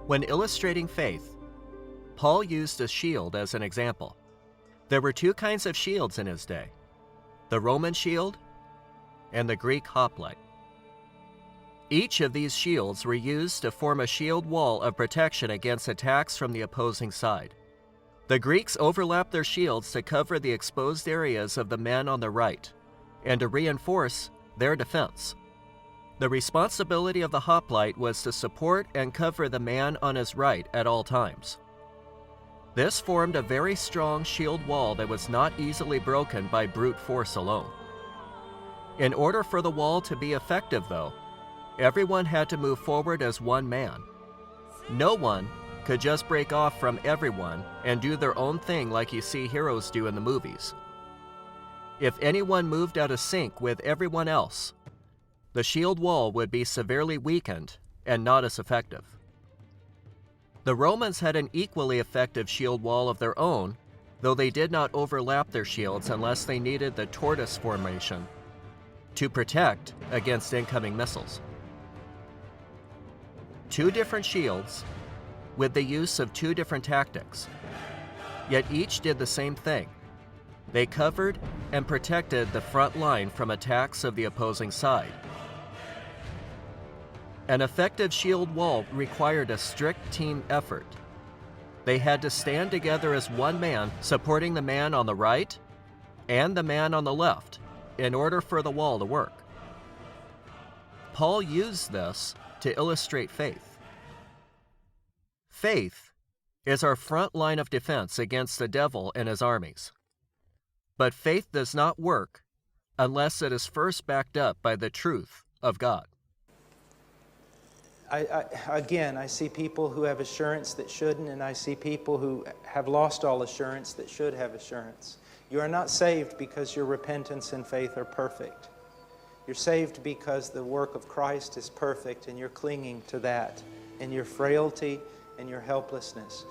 When illustrating faith, Paul used a shield as an example. There were two kinds of shields in his day, the Roman shield and the Greek hoplite. Each of these shields were used to form a shield wall of protection against attacks from the opposing side. The Greeks overlapped their shields to cover the exposed areas of the men on the right and to reinforce their defense. The responsibility of the hoplite was to support and cover the man on his right at all times. This formed a very strong shield wall that was not easily broken by brute force alone. In order for the wall to be effective, though, everyone had to move forward as one man. No one could just break off from everyone and do their own thing like you see heroes do in the movies. If anyone moved out of sync with everyone else, the shield wall would be severely weakened and not as effective. The Romans had an equally effective shield wall of their own, though they did not overlap their shields unless they needed the tortes formation to protect against incoming missiles. Two different shields with the use of two different tactics, yet each did the same thing. They covered and protected the front line from attacks of the opposing side. An effective shield wall required a strict team effort. They had to stand together as one man, supporting the man on the right and the man on the left in order for the wall to work. Paul used this to illustrate faith. Faith is our front line of defense against the devil and his armies. But faith does not work unless it is first backed up by the truth of God. I see people who have assurance that shouldn't, and I see people who have lost all assurance that should have assurance. You are not saved because your repentance and faith are perfect. You're saved because the work of Christ is perfect, and you're clinging to that in your frailty and your helplessness.